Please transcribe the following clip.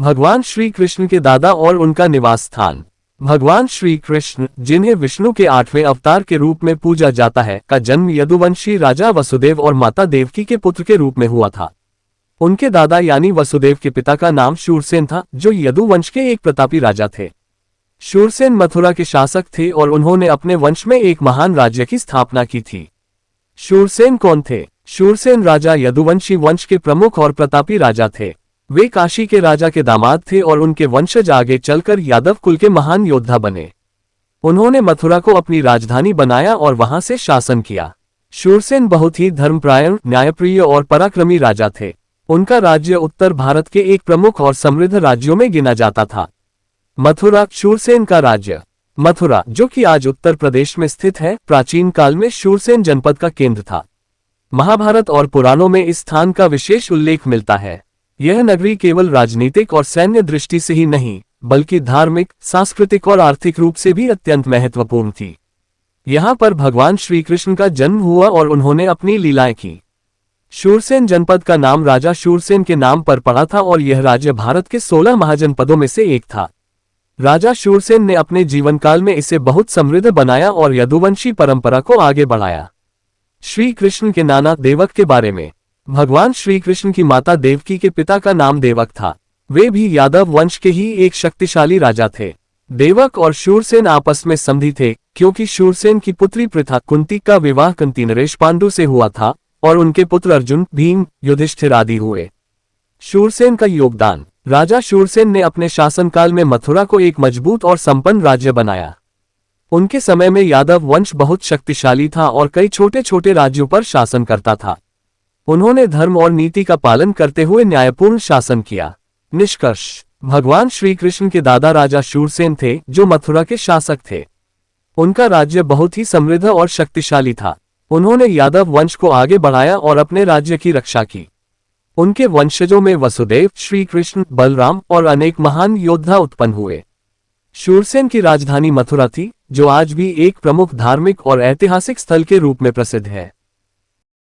भगवान श्री कृष्ण के दादा और उनका निवास स्थान। भगवान श्री कृष्ण, जिन्हें विष्णु के 8वें अवतार के रूप में पूजा जाता है, का जन्म यदुवंशी राजा वसुदेव और माता देवकी के पुत्र के रूप में हुआ था। उनके दादा यानी वसुदेव के पिता का नाम शूरसेन था, जो यदुवंश के एक प्रतापी राजा थे। शूरसेन मथुरा के शासक थे और उन्होंने अपने वंश में एक महान राज्य की स्थापना की थी। शूरसेन कौन थे? शूरसेन राजा यदुवंशी वंश के प्रमुख और प्रतापी राजा थे। वे काशी के राजा के दामाद थे और उनके वंशज आगे चलकर यादव कुल के महान योद्धा बने। उन्होंने मथुरा को अपनी राजधानी बनाया और वहां से शासन किया। शूरसेन बहुत ही धर्मपरायण, न्यायप्रिय और पराक्रमी राजा थे। उनका राज्य उत्तर भारत के एक प्रमुख और समृद्ध राज्यों में गिना जाता था। मथुरा, शूरसेन का राज्य। मथुरा, जो कि आज उत्तर प्रदेश में स्थित है, प्राचीन काल में शूरसेन जनपद का केंद्र था। महाभारत और पुराणों में इस स्थान का विशेष उल्लेख मिलता है। यह नगरी केवल राजनीतिक और सैन्य दृष्टि से ही नहीं, बल्कि धार्मिक, सांस्कृतिक और आर्थिक रूप से भी अत्यंत महत्वपूर्ण थी। यहाँ पर भगवान श्री कृष्ण का जन्म हुआ और उन्होंने अपनी लीलाएं की। शूरसेन जनपद का नाम राजा शूरसेन के नाम पर पड़ा था और यह राज्य भारत के 16 महाजनपदों में से एक था। राजा शूरसेन ने अपने जीवनकाल में इसे बहुत समृद्ध बनाया और यदुवंशी परंपरा को आगे बढ़ाया। श्री कृष्ण के नाना देवक के बारे में। भगवान श्री कृष्ण की माता देवकी के पिता का नाम देवक था। वे भी यादव वंश के ही एक शक्तिशाली राजा थे। देवक और शूरसेन आपस में संधि थे, क्योंकि शूरसेन की पुत्री प्रथा कुंती का विवाह कुंती नरेश पांडु से हुआ था और उनके पुत्र अर्जुन, भीम, युधिष्ठिर आदि हुए। शूरसेन का योगदान। राजा शूरसेन ने अपने शासनकाल में मथुरा को एक मजबूत और संपन्न राज्य बनाया। उनके समय में यादव वंश बहुत शक्तिशाली था और कई छोटे छोटे राज्यों पर शासन करता था। उन्होंने धर्म और नीति का पालन करते हुए न्यायपूर्ण शासन किया। निष्कर्ष: भगवान श्री कृष्ण के दादा राजा शूरसेन थे, जो मथुरा के शासक थे। उनका राज्य बहुत ही समृद्ध और शक्तिशाली था। उन्होंने यादव वंश को आगे बढ़ाया और अपने राज्य की रक्षा की। उनके वंशजों में वसुदेव, श्री कृष्ण, बलराम और अनेक महान योद्धा उत्पन्न हुए। शूरसेन की राजधानी मथुरा थी, जो आज भी एक प्रमुख धार्मिक और ऐतिहासिक स्थल के रूप में प्रसिद्ध है।